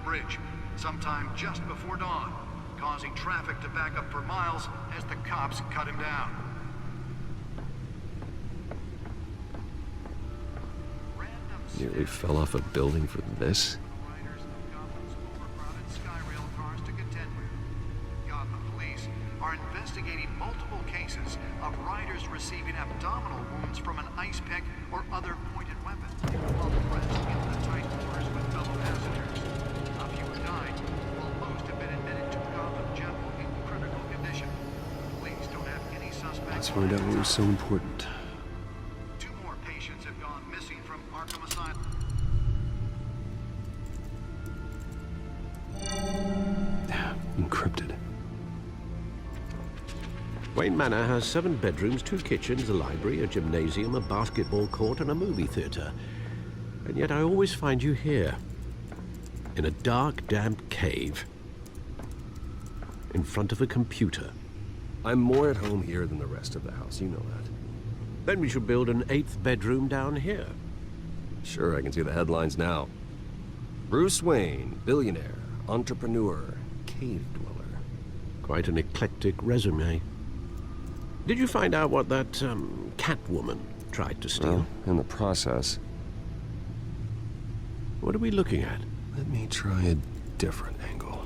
bridge, sometime just before dawn, causing traffic to back up for miles as the cops cut him down. Nearly fell off a building for this. Riders of Gotham's overcrowded Skyrail cars to contend with. Gotham police are investigating multiple cases of riders receiving abdominal wounds from an ice pick or other pointed weapon while pressed into the tight quarters with fellow passengers. A few have died, while most have been admitted to Gotham General in critical condition. Police don't have any suspects. Let's find out what was so important. Two more patients have gone missing from Arkham Asylum. Encrypted. Wayne Manor has 7 bedrooms, 2 kitchens, a library, a gymnasium, a basketball court, and a movie theater. And yet I always find you here, in a dark, damp cave, in front of a computer. I'm more at home here than the rest of the house, you know that. Then we should build an 8th bedroom down here. Sure, I can see the headlines now. Bruce Wayne, billionaire, entrepreneur, cave dweller. Quite an eclectic resume. Did you find out what that, Catwoman tried to steal? Well, in the process. What are we looking at? Let me try a different angle.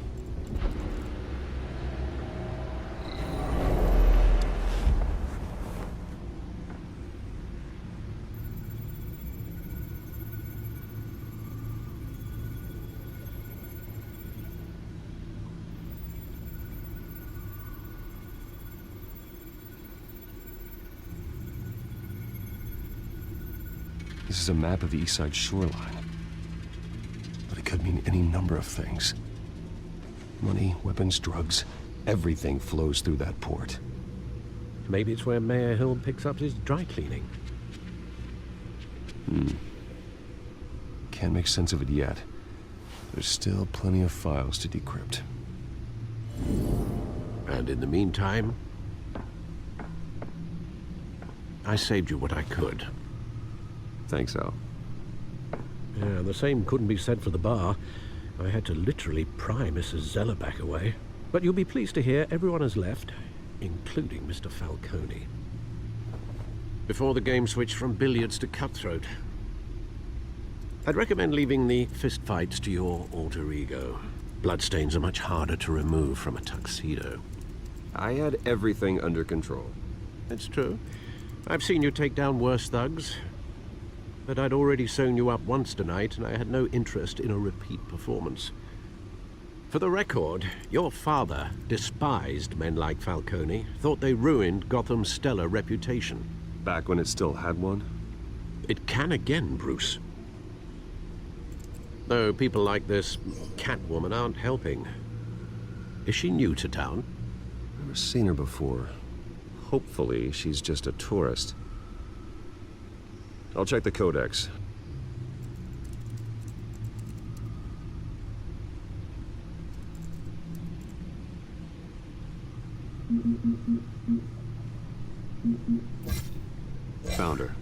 This is a map of the East Side shoreline. But it could mean any number of things. Money, weapons, drugs, everything flows through that port. Maybe it's where Mayor Hill picks up his dry cleaning. Can't make sense of it yet. There's still plenty of files to decrypt. And in the meantime, I saved you what I could. Thanks, Al. Yeah, the same couldn't be said for the bar. I had to literally pry Mrs. Zeller back away. But you'll be pleased to hear everyone has left, including Mr. Falcone. Before the game switched from billiards to cutthroat. I'd recommend leaving the fistfights to your alter ego. Bloodstains are much harder to remove from a tuxedo. I had everything under control. It's true. I've seen you take down worse thugs. But I'd already sewn you up once tonight, and I had no interest in a repeat performance. For the record, your father despised men like Falcone, thought they ruined Gotham's stellar reputation. Back when it still had one? It can again, Bruce. Though people like this Catwoman aren't helping. Is she new to town? Never seen her before. Hopefully, she's just a tourist. I'll check the codex. Found her.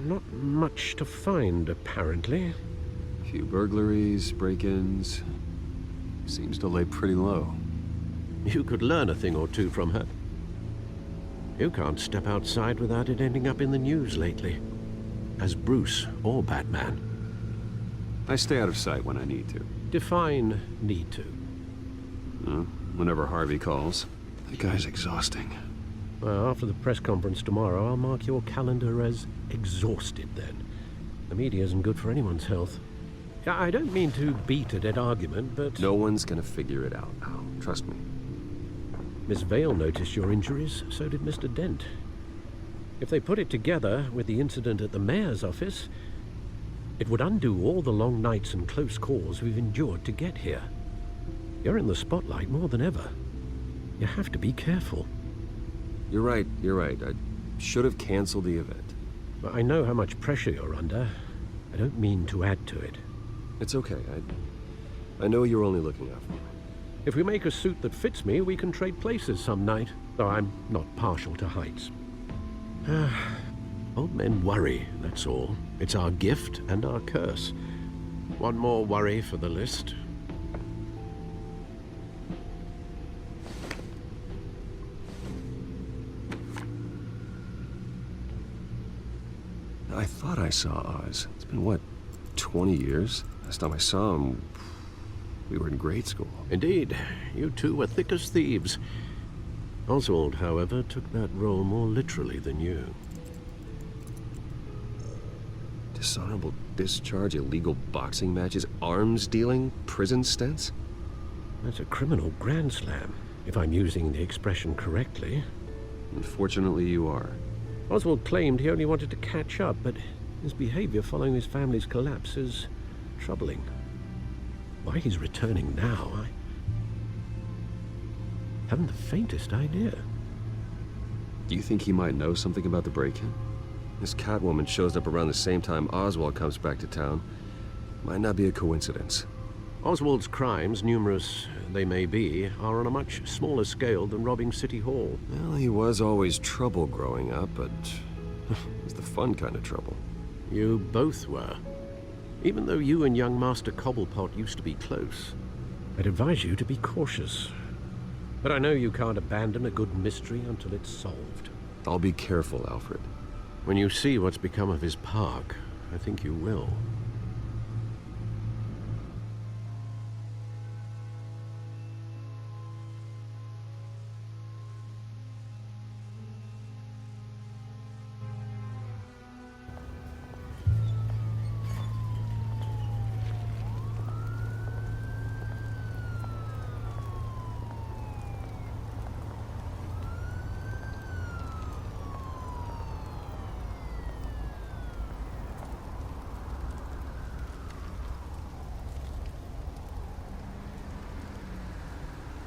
Not much to find, apparently. Few burglaries, break-ins. Seems to lay pretty low. You could learn a thing or two from her. You can't step outside without it ending up in the news lately. As Bruce or Batman. I stay out of sight when I need to. Define need to. Whenever Harvey calls. That guy's exhausting. Well, after the press conference tomorrow, I'll mark your calendar as exhausted then. The media isn't good for anyone's health. I don't mean to beat a dead argument, but... No one's gonna figure it out, Al. Trust me. Miss Vale noticed your injuries, so did Mr. Dent. If they put it together with the incident at the mayor's office, It would undo all the long nights and close calls we've endured to get here. You're in the spotlight more than ever. You have to be careful. You're right. I should have canceled the event. But I know how much pressure you're under. I don't mean to add to it. It's okay. I know you're only looking out for me. If we make a suit that fits me, we can trade places some night, though I'm not partial to heights. Old men worry, that's all. It's our gift and our curse. One more worry for the list. I thought I saw Oz. It's been, what, 20 years? Last time I saw him, we were in grade school. Indeed, you two were thick as thieves. Oswald, however, took that role more literally than you. Dishonorable discharge, illegal boxing matches, arms dealing, prison stints? That's a criminal grand slam, if I'm using the expression correctly. Unfortunately, you are. Oswald claimed he only wanted to catch up, but his behavior following his family's collapse is troubling. Why he's returning now, I haven't the faintest idea. Do you think he might know something about the break-in? This Catwoman shows up around the same time Oswald comes back to town. Might not be a coincidence. Oswald's crimes, numerous they may be, are on a much smaller scale than robbing City Hall. Well, he was always trouble growing up, but it was the fun kind of trouble. You both were. Even though you and young Master Cobblepot used to be close, I'd advise you to be cautious. But I know you can't abandon a good mystery until it's solved. I'll be careful, Alfred. When you see what's become of his park, I think you will.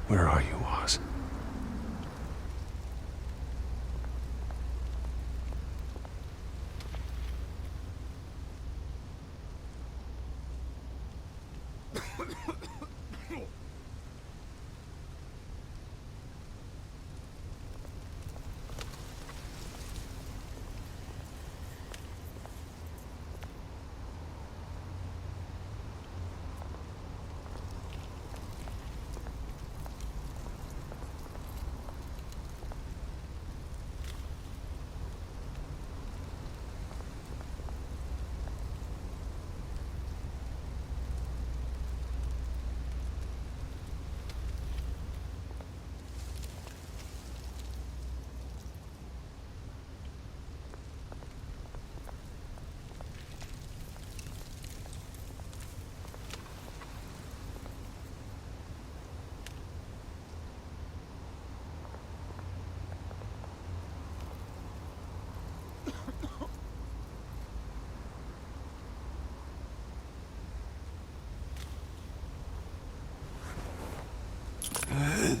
Where are you, Oz?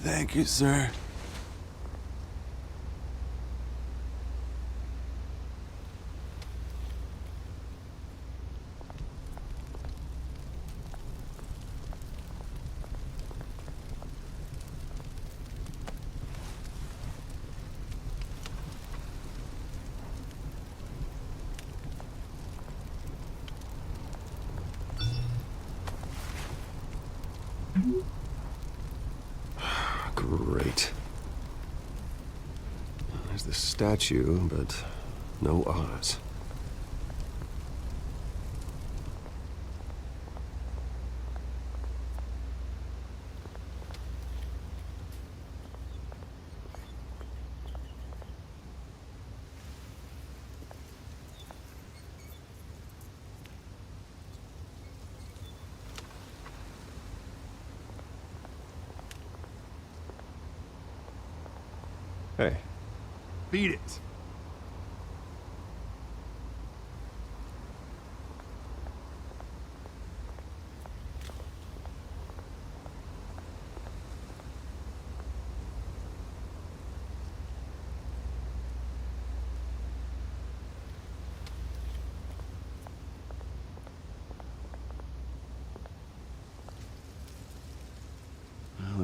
Thank you, sir. Great. There's the statue, but no Oz. Hey. Beat it.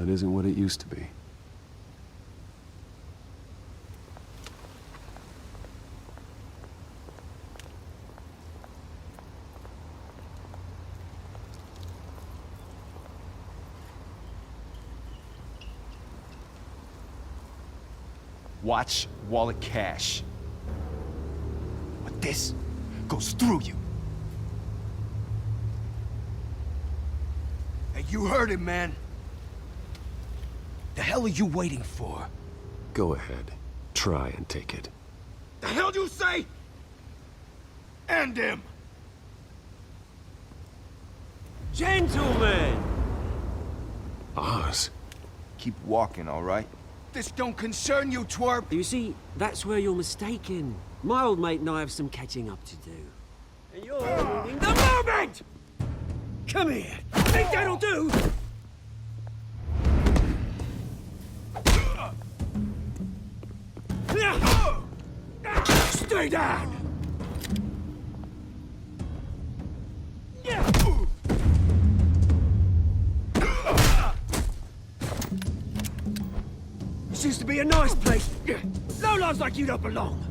it isn't what it used to be. Watch wallet cash. But this goes through you. Hey, you heard him, man. The hell are you waiting for? Go ahead. Try and take it. The hell you say? End him! Gentlemen! Oz. Keep walking, all right? This don't concern you, twerp! You see, that's where you're mistaken. My old mate and I have some catching up to do. And you're ruining the moment! Come here! Think that'll do? Stay down! This used to be a nice place. Lowlifes like you don't belong.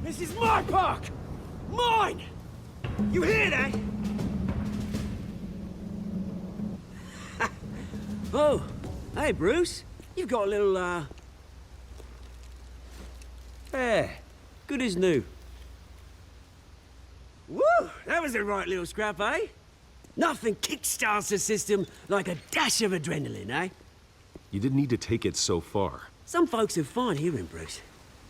This is my park! Mine! You hear that? Oh, hey, Bruce. You've got a little, hair. Good as new. Woo! That was a right little scrap, eh? Nothing kickstarts the system like a dash of adrenaline, eh? You didn't need to take it so far. Some folks are fine hearing, Bruce.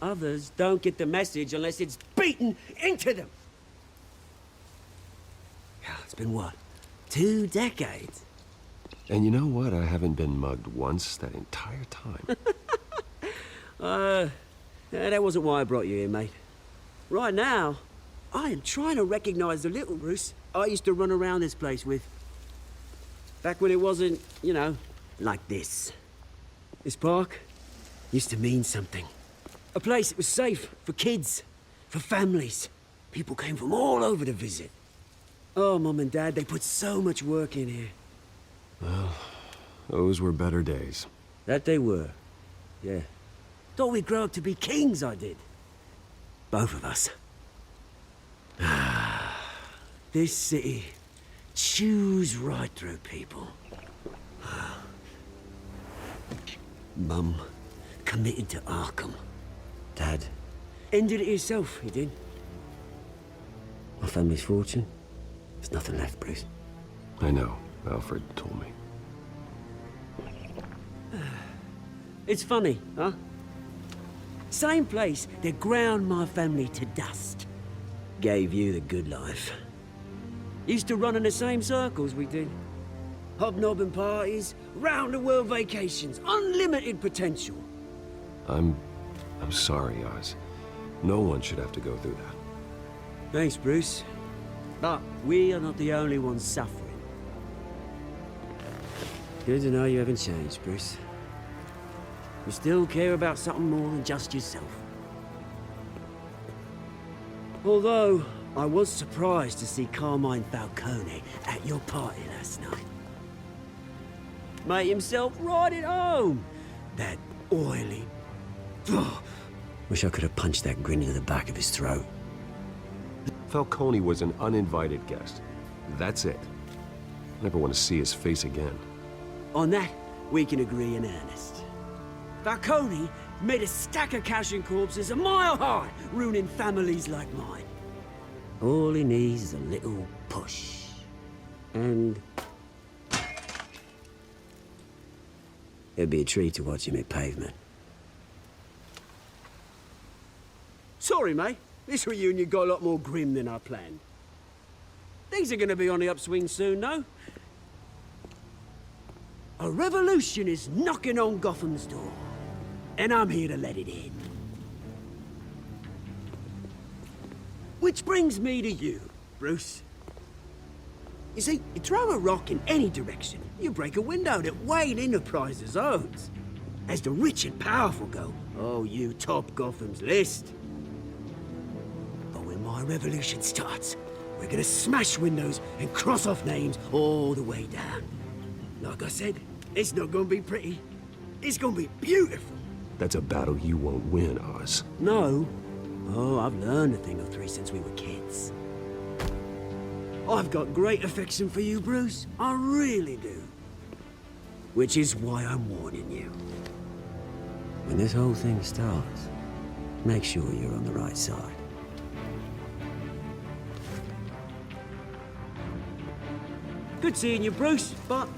Others don't get the message unless it's beaten into them. It's been what? 2 decades? And you know what? I haven't been mugged once that entire time. That wasn't why I brought you here, mate. Right now, I am trying to recognize the little Bruce I used to run around this place with. Back when it wasn't, you know, like this. This park used to mean something. A place that was safe for kids, for families. People came from all over to visit. Oh, Mum and Dad, they put so much work in here. Well, those were better days. That they were, yeah. Thought we'd grow up to be kings, I did. Both of us. This city chews right through people. Mum committed to Arkham. Dad ended it himself, he did. My family's fortune, there's nothing left, Bruce. I know. Alfred told me. It's funny, huh? Same place that ground my family to dust. Gave you the good life. Used to run in the same circles we did. Hobnobbing parties, round-the-world vacations, unlimited potential. I'm sorry, Oz. No one should have to go through that. Thanks, Bruce. But we are not the only ones suffering. Good to know you haven't changed, Bruce. You still care about something more than just yourself. Although, I was surprised to see Carmine Falcone at your party last night. Made himself right at home. That oily... Ugh. Wish I could have punched that grin into the back of his throat. Falcone was an uninvited guest. That's it. Never want to see his face again. On that, we can agree in earnest. Falcone made a stack of cash and corpses a mile high, ruining families like mine. All he needs is a little push. And... it'd be a treat to watch him hit pavement. Sorry, mate. This reunion got a lot more grim than I planned. Things are gonna be on the upswing soon, though. A revolution is knocking on Gotham's door. And I'm here to let it in. Which brings me to you, Bruce. You see, you throw a rock in any direction, you break a window that Wayne Enterprises owns. As the rich and powerful go, oh, you top Gotham's list. my revolution starts, we're gonna smash windows and cross off names all the way down. Like I said, it's not gonna be pretty. It's gonna be beautiful. That's a battle you won't win, Oz. No. Oh, I've learned a thing or three since we were kids. I've got great affection for you, Bruce. I really do. Which is why I'm warning you. When this whole thing starts, make sure you're on the right side. Good seeing you, Bruce, but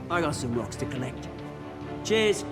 I got some rocks to collect. Cheers.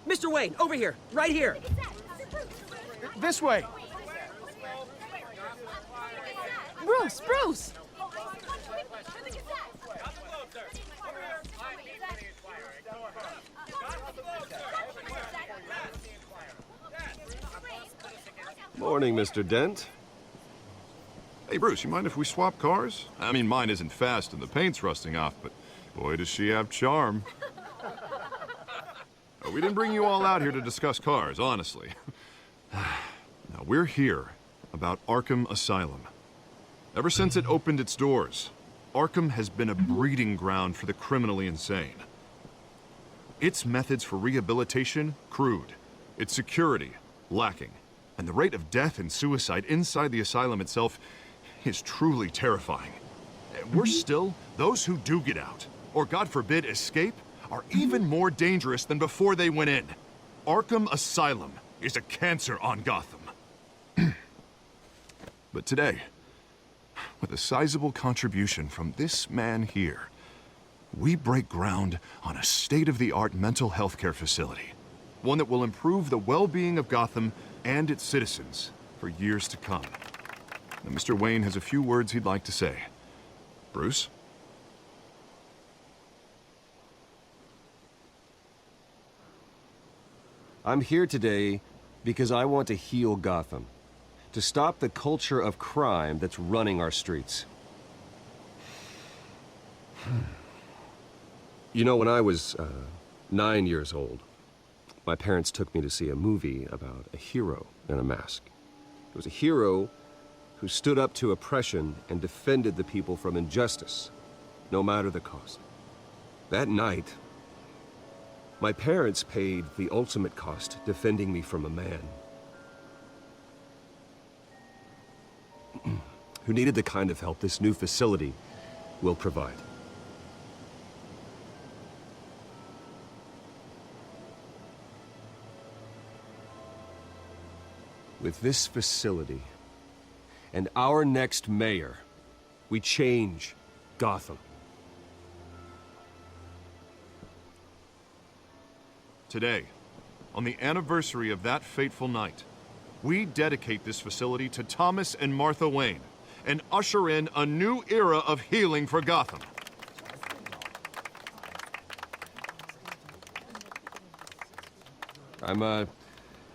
Mr. Wayne, over here, right here. This way! Bruce! Morning, Mr. Dent. Hey, Bruce, you mind if we swap cars? I mean, mine isn't fast and the paint's rusting off, but boy, does she have charm. We didn't bring you all out here to discuss cars, honestly. Now, we're here about Arkham Asylum. Ever since it opened its doors, Arkham has been a breeding ground for the criminally insane. Its methods for rehabilitation, crude. Its security, lacking. And the rate of death and suicide inside the asylum itself is truly terrifying. Worse still, those who do get out, or God forbid, escape, are even more dangerous than before they went in. Arkham Asylum is a cancer on Gotham. But today, with a sizable contribution from this man here, we break ground on a state-of-the-art mental health care facility. One that will improve the well-being of Gotham and its citizens for years to come. Now, Mr. Wayne has a few words he'd like to say. Bruce? I'm here today because I want to heal Gotham. To stop the culture of crime that's running our streets. You know, when I was 9 years old, my parents took me to see a movie about a hero in a mask. It was a hero who stood up to oppression and defended the people from injustice, no matter the cost. That night, my parents paid the ultimate cost defending me from a man who needed the kind of help this new facility will provide. With this facility and our next mayor, we change Gotham. Today, on the anniversary of that fateful night, we dedicate this facility to Thomas and Martha Wayne and usher in a new era of healing for Gotham. I'm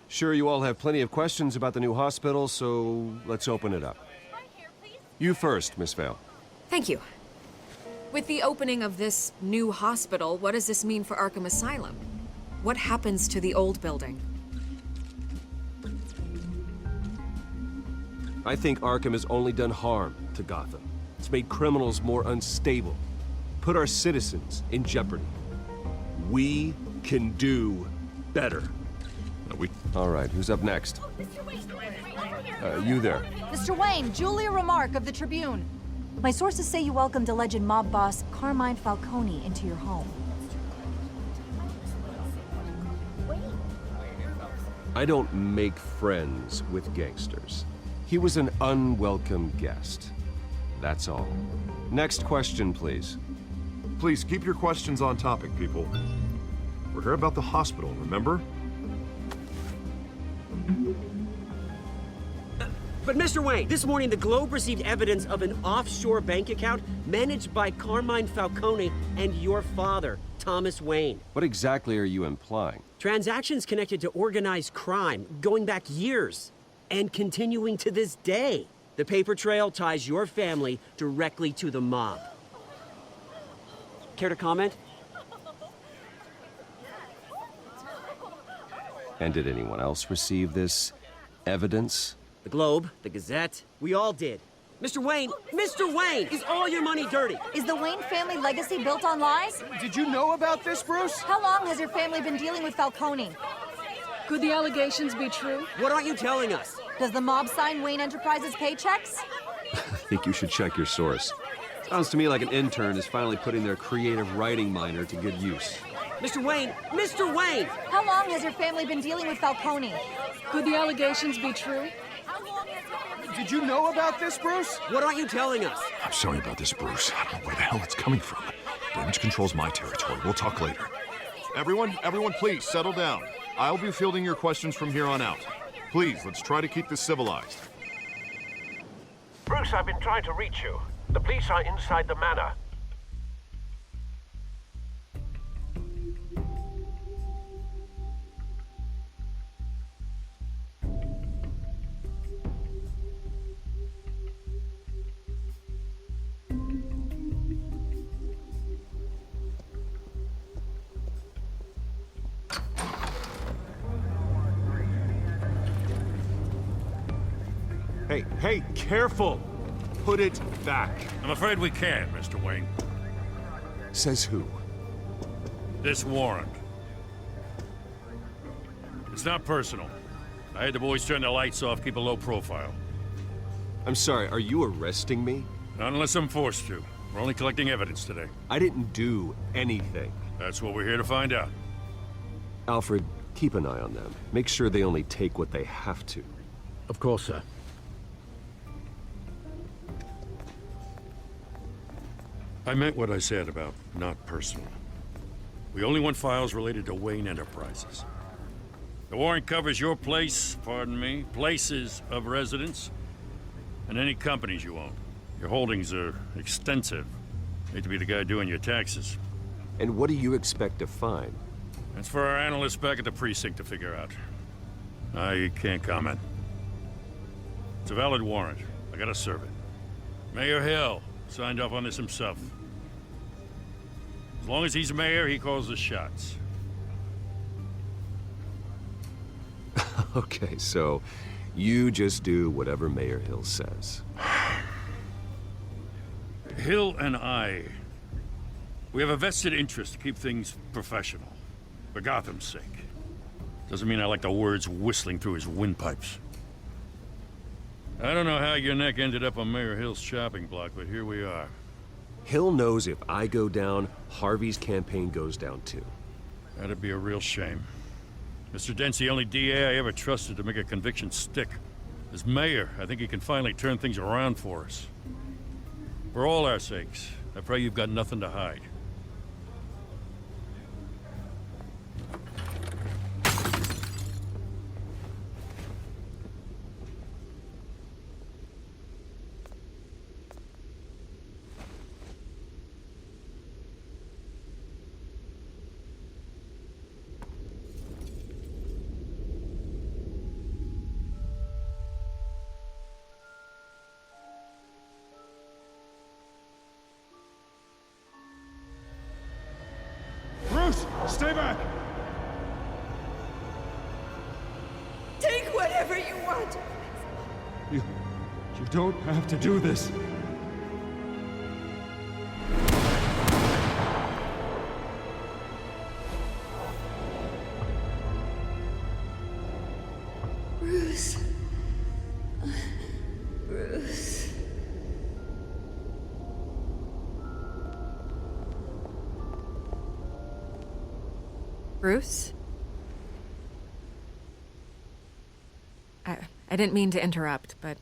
sure you all have plenty of questions about the new hospital, so let's open it up. You first, Miss Vale. Thank you. With the opening of this new hospital, what does this mean for Arkham Asylum? What happens to the old building? I think Arkham has only done harm to Gotham. It's made criminals more unstable, put our citizens in jeopardy. We can do better. All right, who's up next? You there. Mr. Wayne, Julia Remark of the Tribune. My sources say you welcomed alleged mob boss Carmine Falcone into your home. I don't make friends with gangsters. He was an unwelcome guest. That's all. Next question, please. Please keep your questions on topic, people. We're here about the hospital, remember? But Mr. Wayne, this morning the Globe received evidence of an offshore bank account managed by Carmine Falcone and your father, Thomas Wayne. What exactly are you implying? Transactions connected to organized crime going back years and continuing to this day. The paper trail ties your family directly to the mob. Care to comment? And did anyone else receive this evidence? The Globe, the Gazette, we all did. Mr. Wayne, is all your money dirty? Is the Wayne family legacy built on lies? Did you know about this, Bruce? How long has your family been dealing with Falcone? Could the allegations be true? What aren't you telling us? Does the mob sign Wayne Enterprises paychecks? I think you should check your source. Sounds to me like an intern is finally putting their creative writing minor to good use. Mr. Wayne! How long has your family been dealing with Falcone? Could the allegations be true? Did you know about this, Bruce? What aren't you telling us? I'm sorry about this, Bruce. I don't know where the hell it's coming from. Damage control's my territory. We'll talk later. Everyone, please, settle down. I'll be fielding your questions from here on out. Please, let's try to keep this civilized. Bruce, I've been trying to reach you. The police are inside the manor. Hey, careful! Put it back. I'm afraid we can't, Mr. Wayne. Says who? This warrant. It's not personal. I had the boys turn the lights off, keep a low profile. I'm sorry, are you arresting me? Not unless I'm forced to. We're only collecting evidence today. I didn't do anything. That's what we're here to find out. Alfred, keep an eye on them. Make sure they only take what they have to. Of course, sir. I meant what I said about not personal. We only want files related to Wayne Enterprises. The warrant covers your place, pardon me, places of residence, and any companies you own. Your holdings are extensive. Hate to be the guy doing your taxes. And what do you expect to find? That's for our analysts back at the precinct to figure out. I can't comment. It's a valid warrant. I gotta serve it. Mayor Hill signed off on this himself. As long as he's mayor, he calls the shots. Okay, so you just do whatever Mayor Hill says. Hill and I, we have a vested interest to keep things professional. For Gotham's sake. Doesn't mean I like the words whistling through his windpipes. I don't know how your neck ended up on Mayor Hill's shopping block, but here we are. Hill knows if I go down, Harvey's campaign goes down too. That'd be a real shame. Mr. Dent's the only DA I ever trusted to make a conviction stick. As mayor, I think he can finally turn things around for us. For all our sakes, I pray you've got nothing to hide. Bruce, stay back! Take whatever you want. You don't have to do this. Bruce. Bruce. Bruce? I didn't mean to interrupt, but...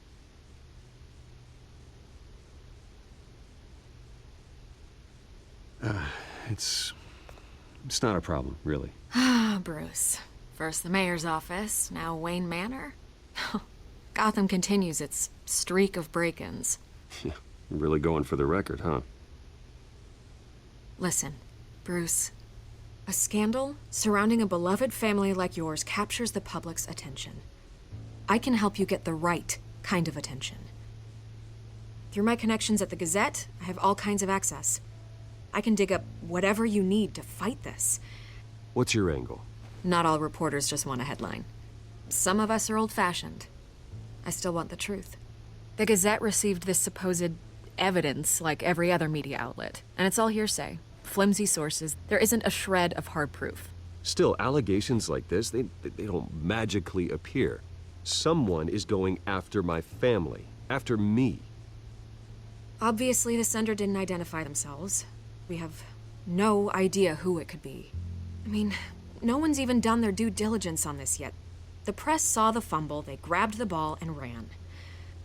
It's not a problem, really. Ah, Bruce. First the mayor's office, now Wayne Manor. Gotham continues its streak of break-ins. Yeah, really going for the record, huh? Listen, Bruce. A scandal surrounding a beloved family like yours captures the public's attention. I can help you get the right kind of attention. Through my connections at the Gazette, I have all kinds of access. I can dig up whatever you need to fight this. What's your angle? Not all reporters just want a headline. Some of us are old-fashioned. I still want the truth. The Gazette received this supposed evidence like every other media outlet, and it's all hearsay. Flimsy sources. There isn't a shred of hard proof. Still, allegations like this, they don't magically appear. Someone is going after my family, after me. Obviously, the sender didn't identify themselves. We have no idea who it could be. I mean, no one's even done their due diligence on this yet. The press saw the fumble, they grabbed the ball and ran.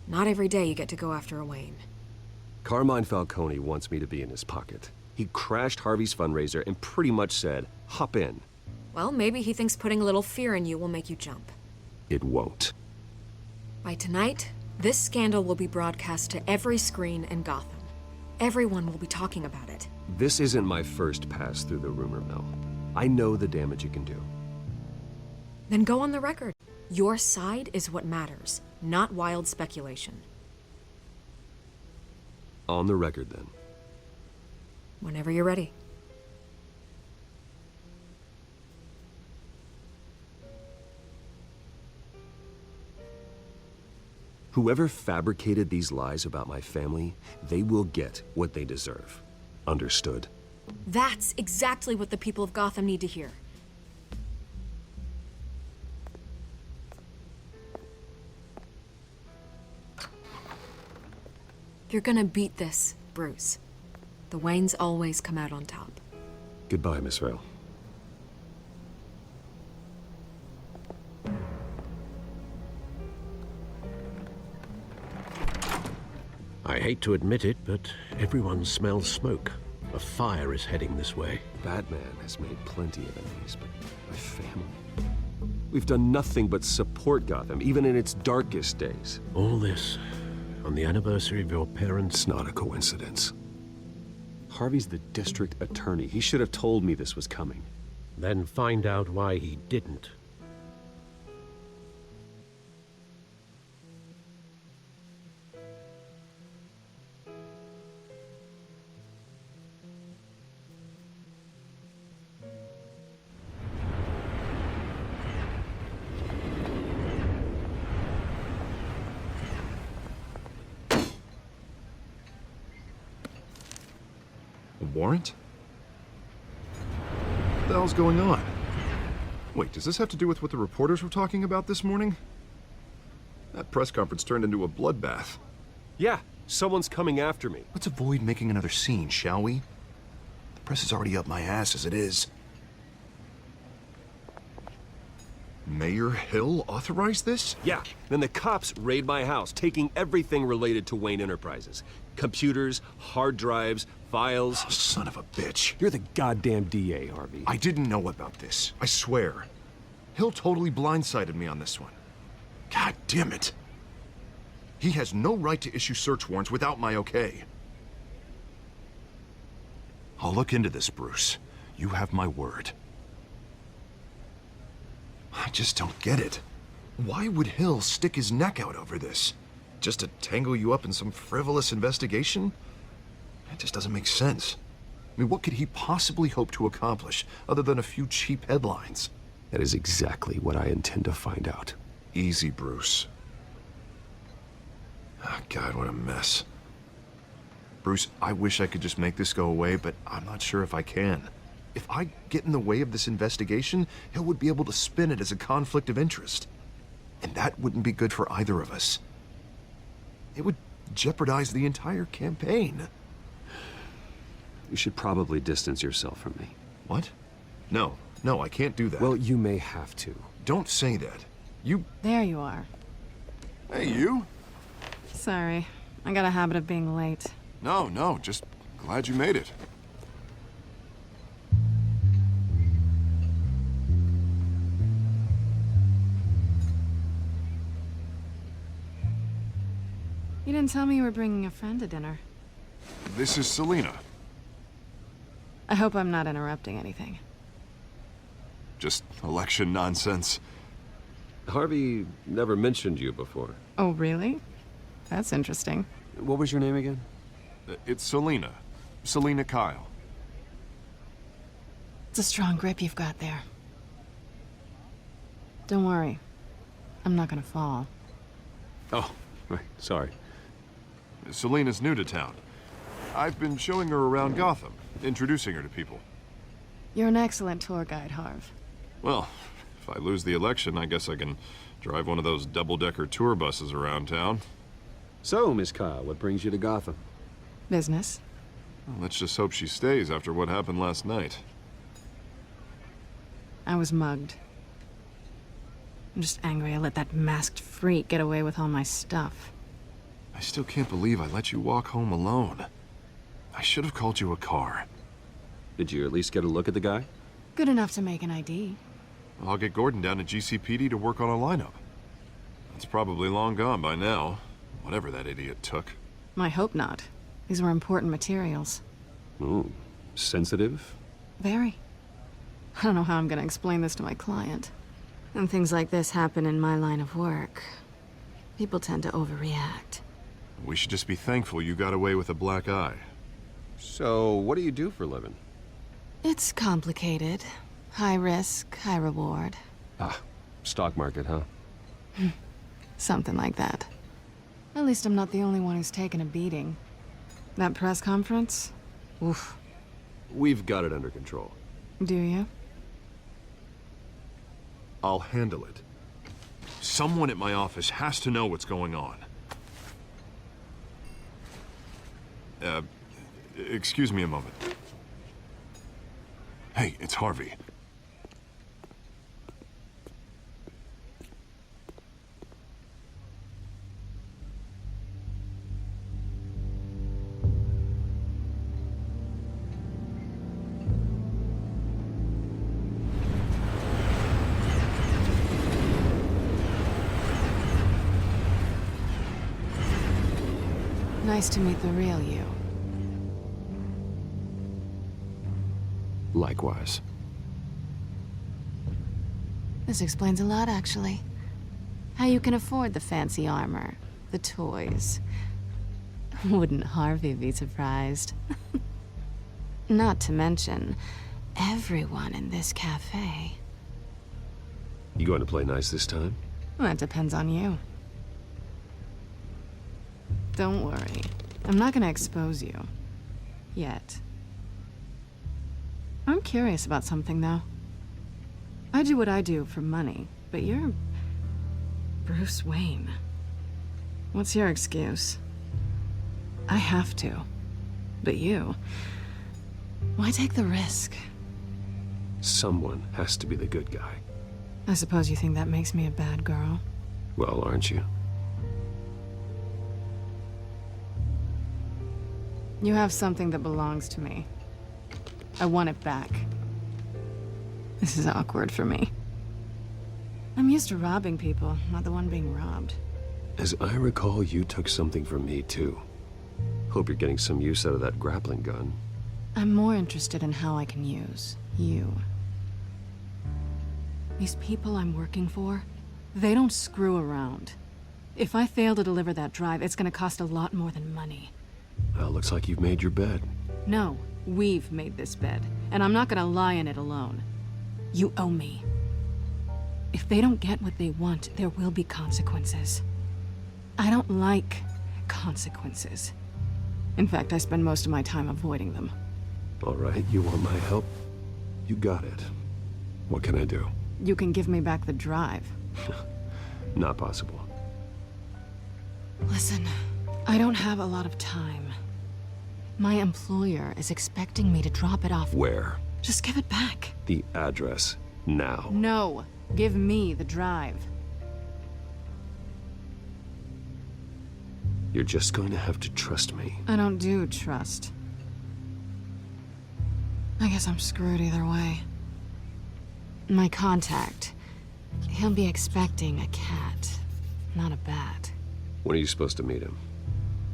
Not every day you get to go after a Wayne. Carmine Falcone wants me to be in his pocket. He crashed Harvey's fundraiser and pretty much said, hop in. Well, maybe he thinks putting a little fear in you will make you jump. It won't. By tonight, this scandal will be broadcast to every screen in Gotham. Everyone will be talking about it. This isn't my first pass through the rumor mill. I know the damage it can do. Then go on the record. Your side is what matters, not wild speculation. On the record, then. Whenever you're ready. Whoever fabricated these lies about my family, they will get what they deserve. Understood? That's exactly what the people of Gotham need to hear. You're gonna beat this, Bruce. The Waynes always come out on top. Goodbye, Miss Vale. I hate to admit it, but everyone smells smoke. A fire is heading this way. Batman has made plenty of enemies, but my family... We've done nothing but support Gotham, even in its darkest days. All this on the anniversary of your parents'... It's not a coincidence. Harvey's the district attorney. He should have told me this was coming. Then find out why he didn't. Warrant? What the hell's going on? Wait, does this have to do with what the reporters were talking about this morning? That press conference turned into a bloodbath. Yeah, someone's coming after me. Let's avoid making another scene, shall we? The press is already up my ass as it is. Mayor Hill authorized this? Yeah, then the cops raid my house, taking everything related to Wayne Enterprises. Computers, hard drives, files. Oh, son of a bitch. You're the goddamn DA, Harvey. I didn't know about this. I swear. Hill totally blindsided me on this one. God damn it. He has no right to issue search warrants without my okay. I'll look into this, Bruce. You have my word. I just don't get it. Why would Hill stick his neck out over this? Just to tangle you up in some frivolous investigation? It just doesn't make sense. I mean, what could he possibly hope to accomplish other than a few cheap headlines? That is exactly what I intend to find out. Easy, Bruce. Oh, God, what a mess. Bruce, I wish I could just make this go away, but I'm not sure if I can. If I get in the way of this investigation, Hill would be able to spin it as a conflict of interest. And that wouldn't be good for either of us. It would jeopardize the entire campaign. You should probably distance yourself from me. What? No, No, I can't do that. Well, you may have to. Don't say that. You... There you are. Hey, you? Sorry. I got a habit of being late. No, just glad you made it. You didn't tell me you were bringing a friend to dinner. This is Selena. I hope I'm not interrupting anything. Just election nonsense. Harvey never mentioned you before. Oh, really? That's interesting. What was your name again? It's Selena. Selena Kyle. It's a strong grip you've got there. Don't worry. I'm not gonna fall. Oh, right. Sorry. Selena's new to town. I've been showing her around Gotham, introducing her to people. You're an excellent tour guide, Harv. Well, if I lose the election, I guess I can drive one of those double-decker tour buses around town. So, Miss Kyle, what brings you to Gotham? Business. Well, let's just hope she stays after what happened last night. I was mugged. I'm just angry I let that masked freak get away with all my stuff. I still can't believe I let you walk home alone. I should have called you a car. Did you at least get a look at the guy? Good enough to make an ID. I'll get Gordon down to GCPD to work on a lineup. It's probably long gone by now, whatever that idiot took. I hope not. These were important materials. Ooh, sensitive? Very. I don't know how I'm gonna explain this to my client. When things like this happen in my line of work, people tend to overreact. We should just be thankful you got away with a black eye. So, what do you do for a living? It's complicated. High risk, high reward. Ah, stock market, huh? Something like that. At least I'm not the only one who's taken a beating. That press conference? Oof. We've got it under control. Do you? I'll handle it. Someone at my office has to know what's going on. Excuse me a moment. Hey, it's Harvey. Nice to meet the real you. Likewise. This explains a lot, actually. How you can afford the fancy armor, the toys. Wouldn't Harvey be surprised? Not to mention, everyone in this cafe. You going to play nice this time? Well, that depends on you. Don't worry. I'm not gonna expose you. Yet. I'm curious about something, though. I do what I do for money, but you're... Bruce Wayne. What's your excuse? I have to. But you... Why take the risk? Someone has to be the good guy. I suppose you think that makes me a bad girl? Well, aren't you? You have something that belongs to me. I want it back. This is awkward for me. I'm used to robbing people, not the one being robbed. As I recall, you took something from me, too. Hope you're getting some use out of that grappling gun. I'm more interested in how I can use you. These people I'm working for, they don't screw around. If I fail to deliver that drive, it's gonna cost a lot more than money. Well, looks like you've made your bed. No, we've made this bed, and I'm not gonna lie in it alone. You owe me. If they don't get what they want, there will be consequences. I don't like consequences. In fact, I spend most of my time avoiding them. All right, you want my help? You got it. What can I do? You can give me back the drive. Not possible. Listen, I don't have a lot of time. My employer is expecting me to drop it off. Where? Just give it back. The address, now. No. Give me the drive. You're just going to have to trust me. I don't do trust. I guess I'm screwed either way. My contact. He'll be expecting a cat, not a bat. When are you supposed to meet him?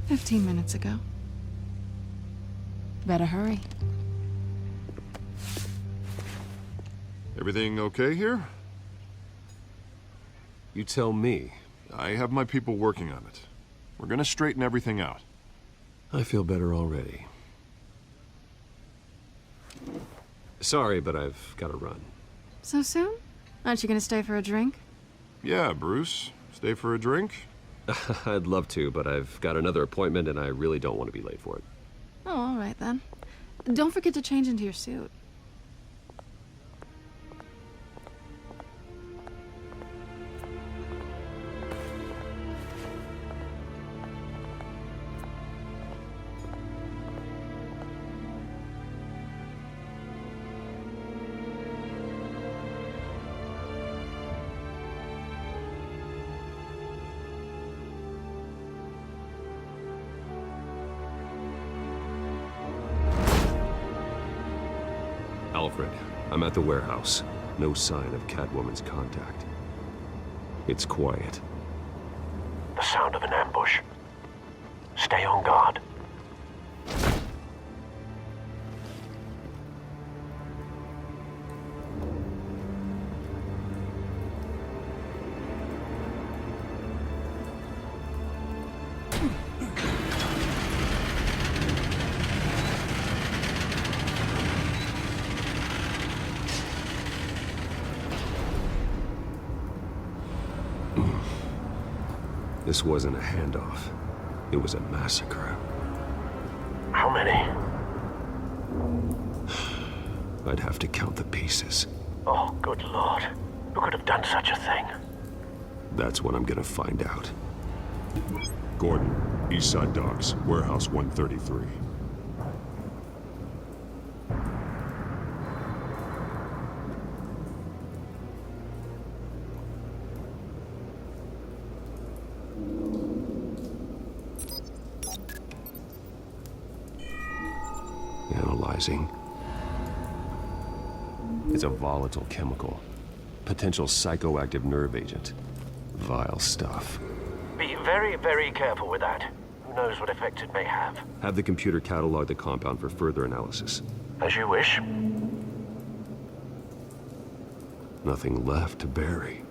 15 minutes ago. Better hurry. Everything okay here? You tell me. I have my people working on it. We're gonna straighten everything out. I feel better already. Sorry, but I've got to run. So soon? Aren't you gonna stay for a drink? Yeah, Bruce. Stay for a drink? I'd love to, but I've got another appointment and I really don't want to be late for it. Oh, all right then. Don't forget to change into your suit. Alfred, I'm at the warehouse. No sign of Catwoman's contact. It's quiet. The sound of an ambush. Stay on guard. This wasn't a handoff. It was a massacre. How many? I'd have to count the pieces. Oh, good Lord. Who could have done such a thing? That's what I'm gonna find out. Gordon, Eastside Docks, Warehouse 133. Analyzing. It's a volatile chemical. Potential psychoactive nerve agent. Vile stuff. Be very, very careful with that. Who knows what effect it may have. Have the computer catalog the compound for further analysis. As you wish. Nothing left to bury.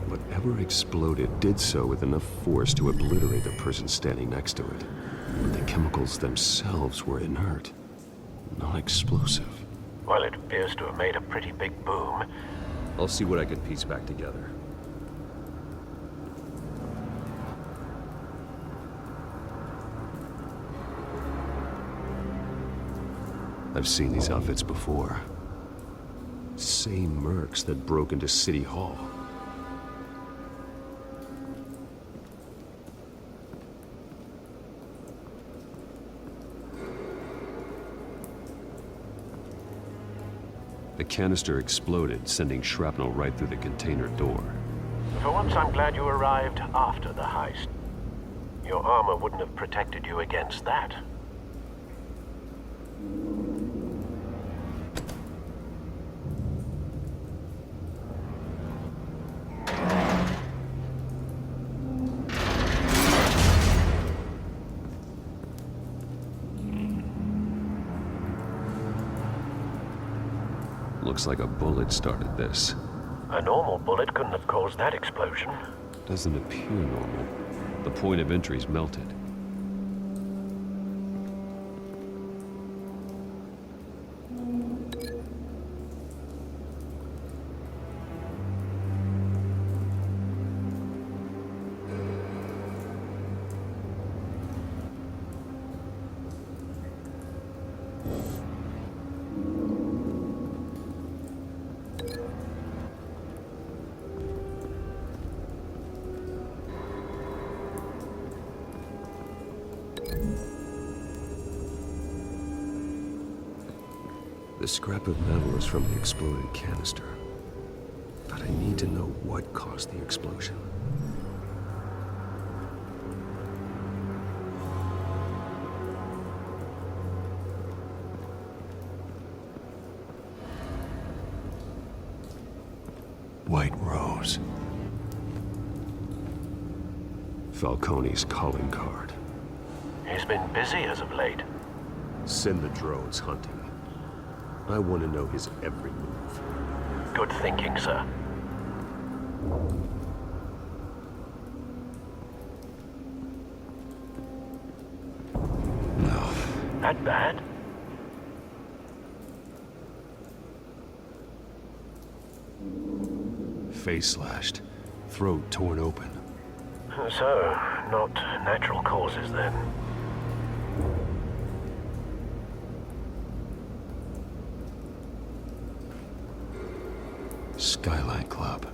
Whatever exploded did so with enough force to obliterate the person standing next to it. But the chemicals themselves were inert, not explosive. Well, it appears to have made a pretty big boom. I'll see what I can piece back together. I've seen these outfits before. Same mercs that broke into City Hall. The canister exploded, sending shrapnel right through the container door. For once, I'm glad you arrived after the heist. Your armor wouldn't have protected you against that. Looks like a bullet started this. A normal bullet couldn't have caused that explosion. Doesn't appear normal. The point of entry's melted. The scrap of metal is from the exploded canister. But I need to know what caused the explosion. White Rose. Falcone's calling card. He's been busy as of late. Send the drones hunting. I want to know his every move. Good thinking, sir. No. That bad? Face slashed. Throat torn open. So, not natural causes then. Skyline Club.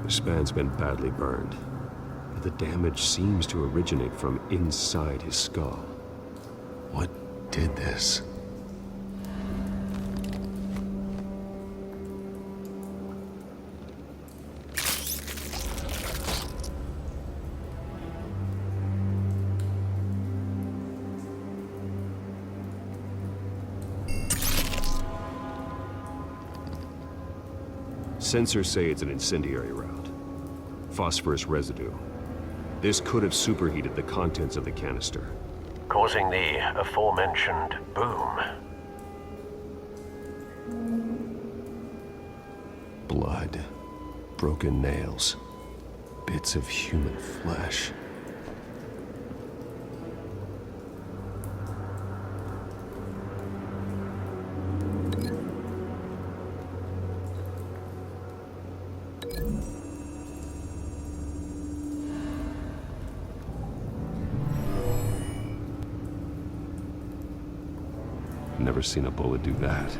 The span's been badly burned, but the damage seems to originate from inside his skull. What did this? Sensors say it's an incendiary route. Phosphorus residue. This could have superheated the contents of the canister. Causing the aforementioned boom. Blood. Broken nails. Bits of human flesh. Never seen a bullet do that.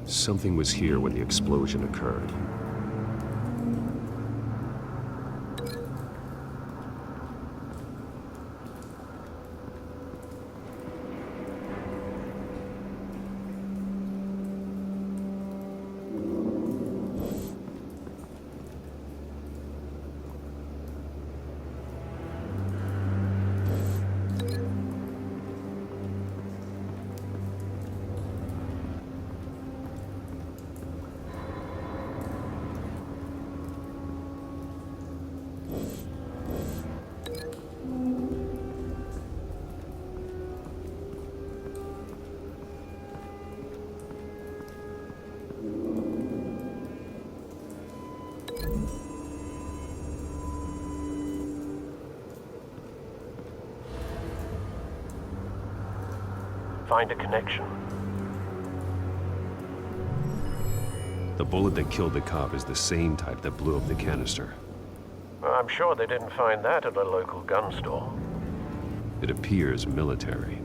Something was here when the explosion occurred. find a connection. The bullet that killed the cop is the same type that blew up the canister. I'm sure they didn't find that at a local gun store. It appears military.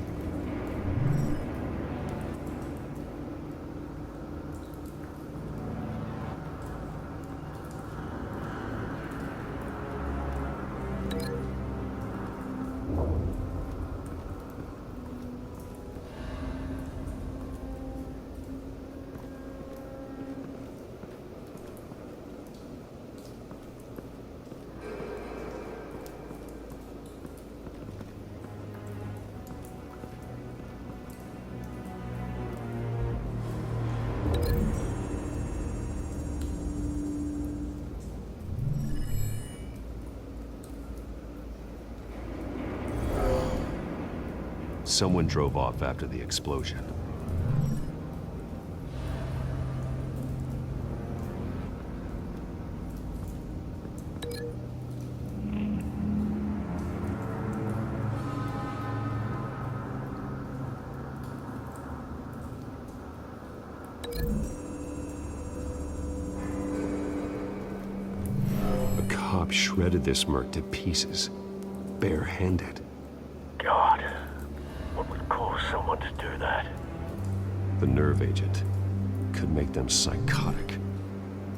Someone drove off after the explosion. A cop shredded this merc to pieces, barehanded. God, what would cause someone to do that? The nerve agent could make them psychotic.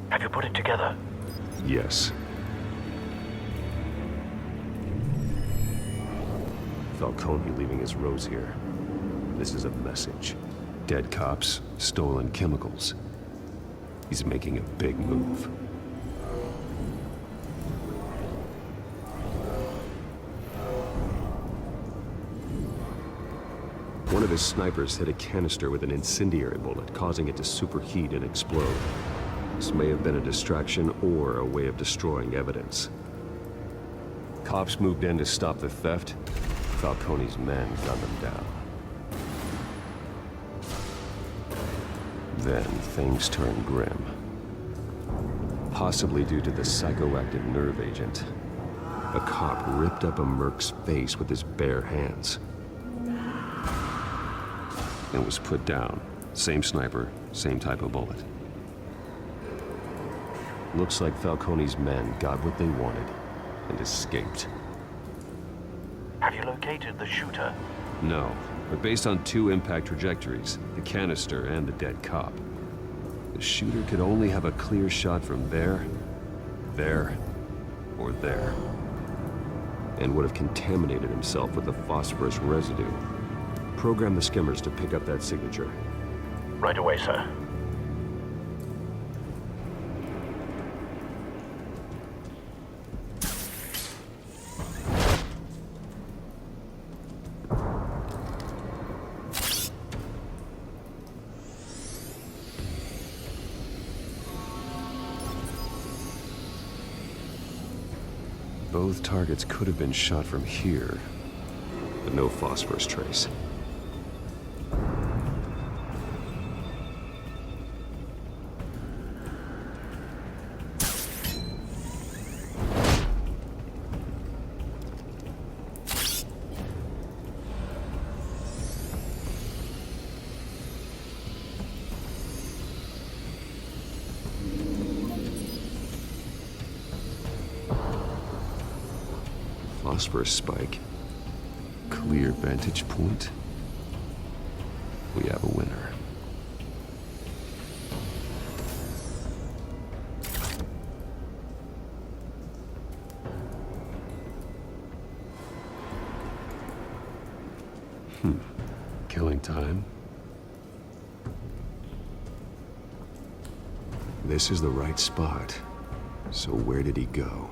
Have you put it together? Yes. Falcone leaving his rose here. This is a message. Dead cops, stolen chemicals. He's making a big move. One of his snipers hit a canister with an incendiary bullet, causing it to superheat and explode. This may have been a distraction or a way of destroying evidence. Cops moved in to stop the theft. Falcone's men gunned them down. Then things turned grim. Possibly due to the psychoactive nerve agent. A cop ripped up a merc's face with his bare hands. And was put down. Same sniper, same type of bullet. Looks like Falcone's men got what they wanted and escaped. Have you located the shooter? No, but based on two impact trajectories, the canister and the dead cop, the shooter could only have a clear shot from there, or there, and would have contaminated himself with the phosphorus residue. Program the skimmers to pick up that signature. Right away, sir. Both targets could have been shot from here, but no phosphorus trace. Phosphorus spike. Clear vantage point. We have a winner. Killing time. This is the right spot. So where did he go?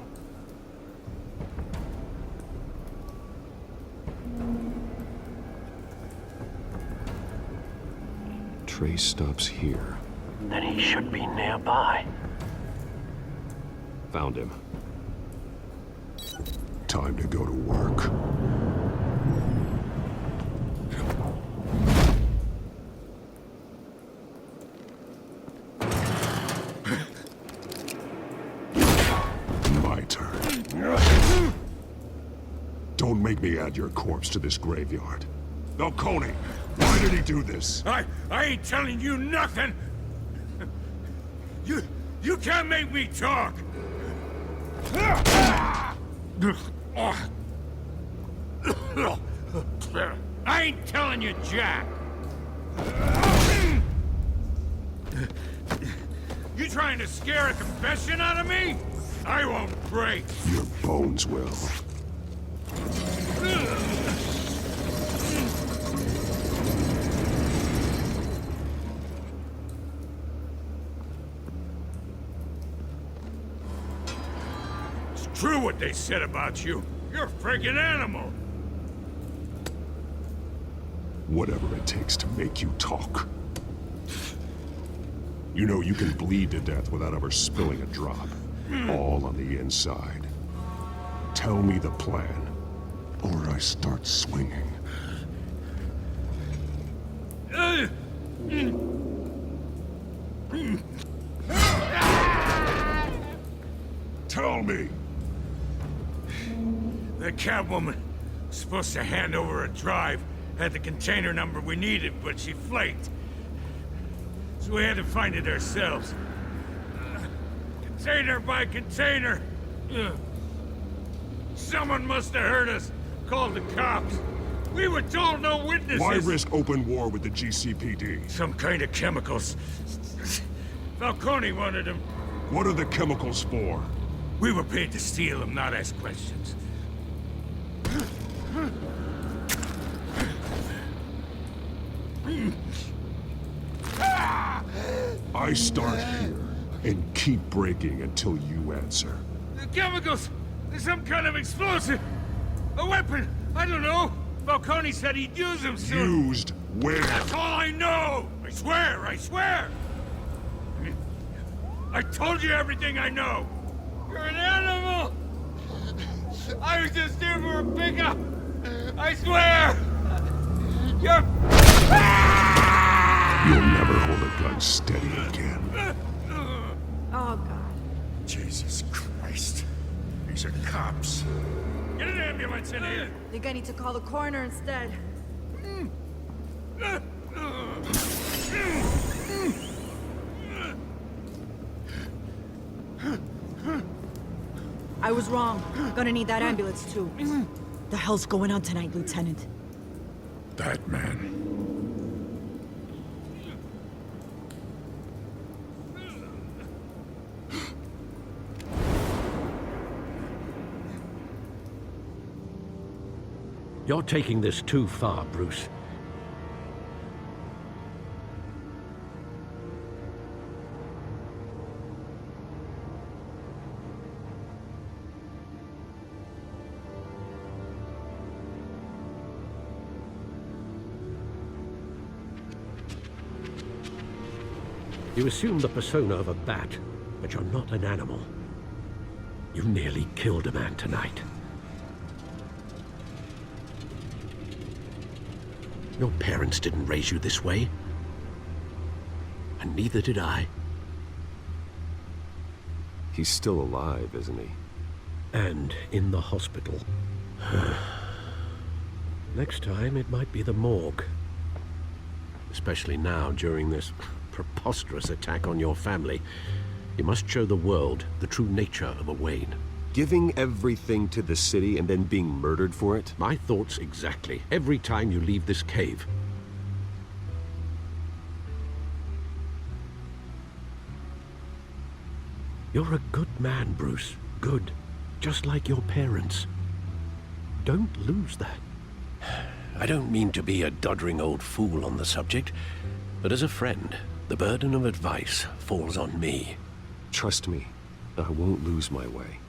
Trace stops here. Then he should be nearby. Found him. Time to go to work. My turn. Don't make me add your corpse to this graveyard. Falcone, Why did he do this? I ain't telling you nothing! You can't make me talk! I ain't telling you jack! You trying to scare a confession out of me? I won't break! Your bones will. It's true what they said about you. You're a friggin' animal! Whatever it takes to make you talk. You know you can bleed to death without ever spilling a drop. All on the inside. Tell me the plan, or I start swinging. Tell me! The Catwoman was supposed to hand over a drive, had the container number we needed, but she flaked. So we had to find it ourselves. Container by container. Someone must have heard us, called the cops. We were told no witnesses. Why risk open war with the GCPD? Some kind of chemicals. Falcone wanted them. What are the chemicals for? We were paid to steal them, not ask questions. I start here and keep breaking until you answer. The chemicals! There's some kind of explosive! A weapon! I don't know! Falcone said he'd use them soon! Used where? That's all I know! I swear! I swear! I told you everything I know! You're an animal! I was just here for a pickup! I swear! You're... You'll never hold a gun steady again. Oh, God. Jesus Christ. These are cops. Get an ambulance in here! Think I need to call the coroner instead. I was wrong. Gonna need that ambulance, too. The hell's going on tonight, Lieutenant? That man. You're taking this too far, Bruce. You assume the persona of a bat, but you're not an animal. You nearly killed a man tonight. Your parents didn't raise you this way. And neither did I. He's still alive, isn't he? And in the hospital. Next time, it might be the morgue. Especially now, during this preposterous attack on your family. You must show the world the true nature of a Wayne. Giving everything to the city and then being murdered for it? My thoughts exactly. Every time you leave this cave. You're a good man, Bruce. Good. Just like your parents. Don't lose that. I don't mean to be a doddering old fool on the subject, but as a friend, the burden of advice falls on me. Trust me, I won't lose my way.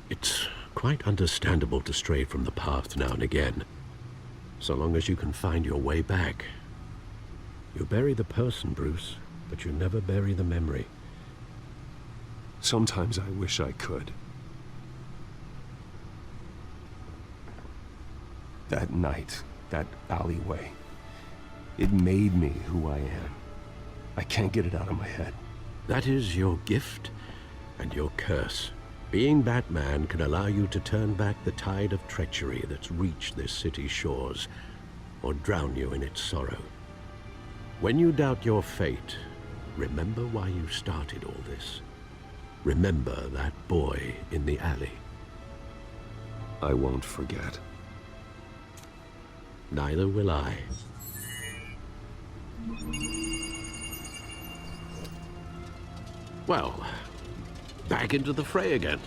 It's quite understandable to stray from the path now and again, so long as you can find your way back. You bury the person, Bruce, but you never bury the memory. Sometimes I wish I could. That night, that alleyway, it made me who I am. I can't get it out of my head. That is your gift and your curse. Being Batman can allow you to turn back the tide of treachery that's reached this city's shores, or drown you in its sorrow. When you doubt your fate, remember why you started all this. Remember that boy in the alley. I won't forget. Neither will I. Well, back into the fray again.